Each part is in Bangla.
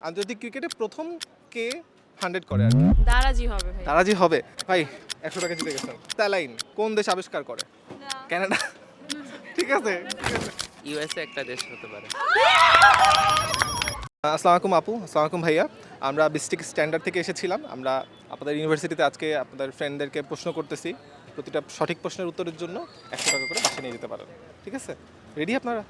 আন্তর্জাতিক ক্রিকেটে প্রথম কে 100 করে আর কি? দারাজি হবে ভাই। দারাজি হবে ভাই। 100 টাকা জিতে গেছেন। স্যালাইন কোন দেশ আবিষ্কার করে? কানাডা। ঠিক আছে। ইউএসএ একটা দেশ হতে পারে। আসসালামু আলাইকুম আপু, আসসালামু আলাইকুম ভাইয়া। আমরা বিস্টিক স্ট্যান্ডার্ড থেকে এসেছিলাম। আমরা আপনাদের ইউনিভার্সিটিতে আজকে আপনাদের ফ্রেন্ডদেরকে প্রশ্ন করতেছি। প্রতিটা সঠিক প্রশ্নের উত্তরের জন্য 100 টাকা করে বাসে নিয়ে যেতে পারেন। ঠিক আছে, রেডি আপনারা?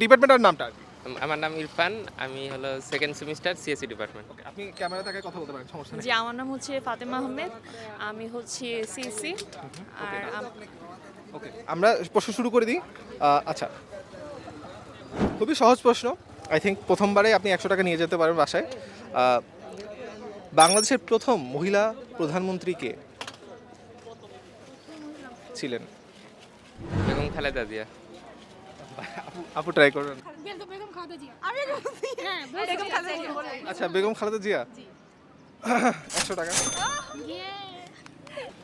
ডিপার্টমেন্টের নামটা আর কি। আমার নাম ইরফান, আমি হলো সেকেন্ড সেমিস্টার সিএসসি ডিপার্টমেন্ট। ওকে, আপনি ক্যামেরা থেকে কথা বলতে পারেন, সমস্যা নেই। জি, আমার নাম হচ্ছে ফাতেমা আহমেদ, আমি হচ্ছে সিসি। আর ওকে, আমরা প্রশ্ন শুরু করে দিই। আচ্ছা, খুবই সহজ প্রশ্ন। আই থিঙ্ক প্রথমবারে আপনি 100 টাকা নিয়ে যেতে পারেন বাসায়। বাংলাদেশের প্রথম মহিলা প্রধানমন্ত্রী কে ছিলেন? বেগম খালেদা জিয়া। আপু ট্রাই করবেন। বেগম খালেদা জিয়া। বেগম খালেদা জিয়া। আচ্ছা, বেগম খালেদা জিয়া। 100 টাকা।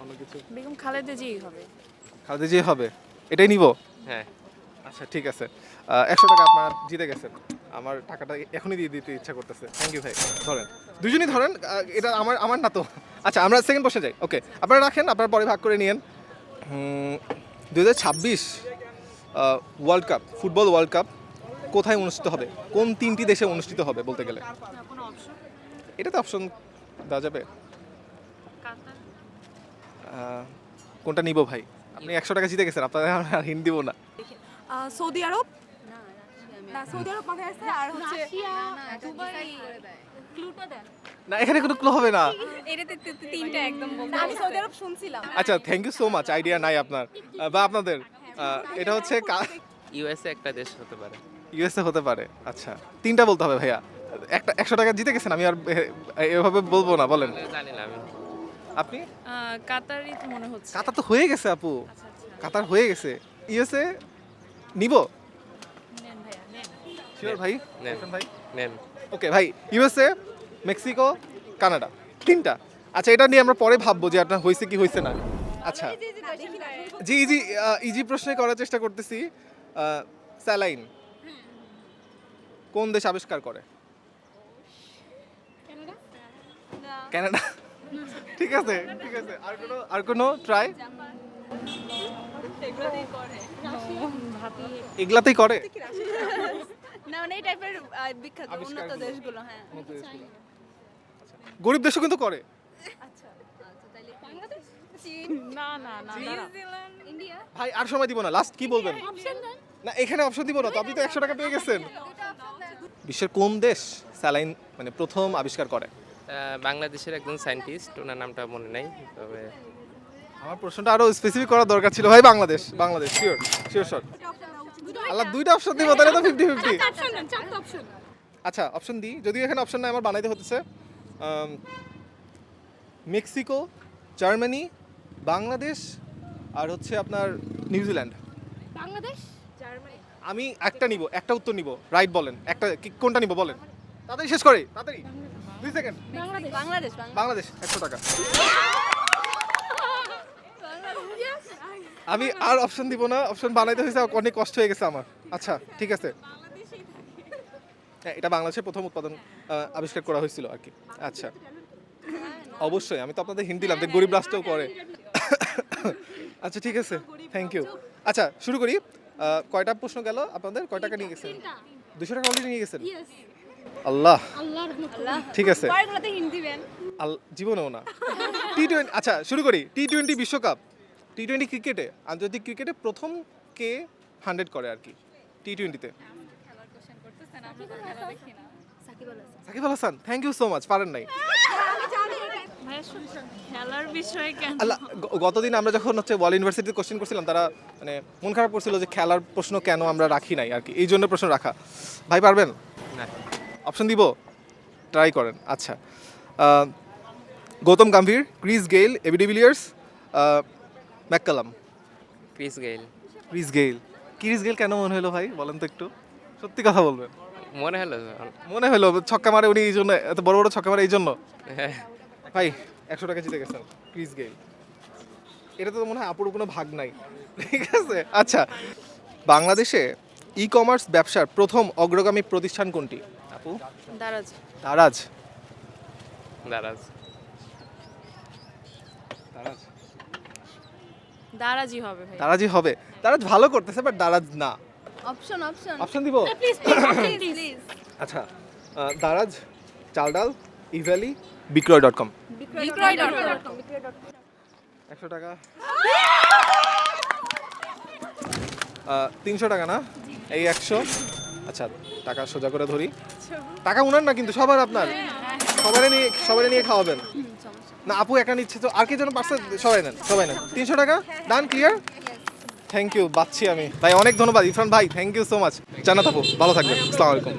অন্য কিছু? বেগম খালেদা জি হবে। খালেদা জিয়া হবে, এটাই নিব। হ্যাঁ, আচ্ছা ঠিক আছে, 100 টাকা আপনার জিতে গেছেন। আমার টাকাটা এখনই দিয়ে দিতে ইচ্ছা করতেছে। থ্যাংক ইউ ভাই। ধরেন, দুজনই ধরেন, এটা আমার না তো। আচ্ছা, আমরা সেকেন্ড প্রশ্নে যাই। ওকে, আপনারা রাখেন, আপনারা পরে ভাগ করে নিয়েন। 2026 world cup, football world cup কোথায় অনুষ্ঠিত হবে? কোন 3টি দেশে অনুষ্ঠিত হবে বলতে গেলে? কোনো অপশন? এটাতে অপশন দেওয়া যাবে? কাতার। কোনটা নিব ভাই? আপনি 100 টাকা জিতে গেছেন, আপনাদের আর হিন্ট দিব না। সৌদি আরব। না, সৌদি আরব মাথায় আছে, আর হচ্ছে দুবাই। ক্লুটা দেন। না, এখানে কোনো ক্লু হবে না। এটাতে তিনটা একদম বলতে। আমি সৌদি আরব শুনছিলাম। আচ্ছা, thank you so much. Idea নাই আপনার বা আপনাদের। এটা হচ্ছে ইউএসএ একটা দেশ হতে পারে। ইউএসএ হতে পারে। আচ্ছা, 3টা বলতে হবে ভাইয়া। একটা 100 টাকা জিতে গেছেন, আমি আর এভাবে বলবো না, বলেন। জানি না আমি। আপনি? কাতারই তো মনে হচ্ছে। কাতার তো হয়ে গেছে আপু, আচ্ছা আচ্ছা, কাতার হয়ে গেছে। ইউএসএ নিব? নেন ভাইয়া নেন। শিওর ভাই? নেন। ইরফান ভাই? নেন। ওকে ভাই, ইউএসএ, মেক্সিকো, কানাডা, 3টা। আচ্ছা, এটা নিয়ে আমরা পরে ভাববো যে আপনার হয়েছে কি হয়েছে না। আচ্ছা, জি ইজি ইজি প্রশ্নে করার চেষ্টা করতেছি। স্যালাইন কোন দেশ আবিষ্কার করে? কানাডা। ঠিক আছে, ঠিক আছে। আর কোনো ট্রাই? এগুলাতেই করে। না, মানে এই টাইপের বিখ্যাত উন্নত আবিষ্কারগুলো। দেশগুলো, হ্যাঁ। গরিব দেশও কিন্তু করে। আচ্ছা, তাহলে বাংলাদেশ, চীন, না না না, দাঁড়া। New Zealand, India. ভাই আর সময় দিব না, লাস্ট কি বলবেন? না, এখানে অপশন দিব না তো, আপনি তো 100 টাকা পেয়ে গেছেন। বিশ্বের কোন দেশ স্যালাইন মানে প্রথম আবিষ্কার করে? বাংলাদেশের একজন সায়েন্টিস্ট, ওনার নামটা মনে নাই, তবে আমার প্রশ্নটা আরো স্পেসিফিক করার দরকার ছিল ভাই। Bangladesh, Bangladesh sure, sure shot. Allah, 2টা অপশন দিব তাহলে তো 50-50। অপশন দেন, চারটা অপশন। আচ্ছা, অপশন দিই, যদিও এখানে অপশন নাই, আমার বানাইতে হতেছে। মেক্সিকো, জার্মানি, বাংলাদেশ, আর হচ্ছে আপনার নিউজিল্যান্ড। বাংলাদেশ, জার্মানি। আমি একটা নিব, একটা উত্তর নিব, রাইট বলেন। একটা কোনটা নিব বলেন, তাড়াতাড়ি শেষ করে, তাড়াতাড়ি 2 সেকেন্ড। বাংলাদেশ, বাংলাদেশ, বাংলাদেশ, 100 টাকা। আমি আর অপশন দিব না, অপশন বানাইতে হয়েছে, অনেক কষ্ট হয়ে গেছে আমার। আচ্ছা ঠিক আছে, হ্যাঁ, এটা বাংলাদেশের প্রথম উৎপাদন আবিষ্কার করা হয়েছিল আর কি। আচ্ছা, অবশ্যই আমি তো আপনাদের হিন্ট দিলাম যে গরিব রাষ্ট্রও করে। আচ্ছা ঠিক আছে, থ্যাংক ইউ। আচ্ছা শুরু করি। কয়টা প্রশ্ন গেল আপনাদের? কয় টাকা নিয়ে গেছেন? 200 টাকা অলরেডি নিয়ে গেছেন। আল্লাহ, আল্লাহ। ঠিক আছে। পরেরগুলোতে হিন্ট দিবেন। জীবনেও না। টি-20, আচ্ছা শুরু করি। টি-20 বিশ্বকাপ, টি-20 ক্রিকেটে, আন্তর্জাতিক ক্রিকেটে প্রথম কে 100 করে আর কি টি-20-তে? Shakib Al Hasan. Thank you so much, পারেন নাই। ভাইয়া শুধু খেলার বিষয়ে কেন? আল্লাহ, গতদিন আমরা যখন হচ্ছে ওয়াল ইউনিভার্সিটিতে কোশ্চেন করছিলাম, তারা মানে মন খারাপ করছিল যে খেলার প্রশ্ন কেন আমরা রাখি নাই আর কি, এই জন্য প্রশ্ন রাখা। ভাই পারবেন? না। অপশন দিব, ট্রাই করেন। আচ্ছা, Gautam Gambhir, Chris Gayle, AB de Villiers, McCullum. Chris Gayle. Chris Gayle. Chris Gayle কেন মনে হলো ভাই, বলেন তো একটু, সত্যি কথা বলবেন। মনে হলো। মনে হলো ছক্কা মারে উনি, এই জন্য এত বড় বড় ছক্কা মারে এই জন্য। হ্যাঁ। ভাই 100 টাকা জিতে গেছেন, ক্রিস গেইল। এটা তো মনে হয় আপুর কোনো ভাগ নাই। ঠিক আছে, আচ্ছা, বাংলাদেশে ই কমার্স ব্যবসার প্রথম অগ্রগামী প্রতিষ্ঠান কোনটি? আপু দারাজ। দারাজ দারাজ। দারাজ দারাজই হবে ভাই। দারাজই হবে। দারাজ ভালো করতেছে বাট দারাজ না। অপশন অপশন অপশন দিব? প্লিজ প্লিজ আচ্ছা দারাজ, চাল ডাল, ইভ্যালি, বিক্রয়.com। বিক্রয়.com 100 টাকা 300 টাকা না, এই 100। আচ্ছা টাকা সোজা করে ধরি, টাকা উনার না কিন্তু সবার আপনার, সবাই নিয়ে খাওয়াবেন না। আপু একা নিচ্ছে তো, আর কি যেন পার্সেল, সবাই নেন 300 টাকা ডান, ক্লিয়ার। থ্যাংক ইউ, বাচ্ছি আমি ভাই, অনেক ধন্যবাদ ইরফান ভাই, থ্যাংক ইউ সো মাচ। জান্নাত আপু ভালো থাকবেন, আসসালামু আলাইকুম।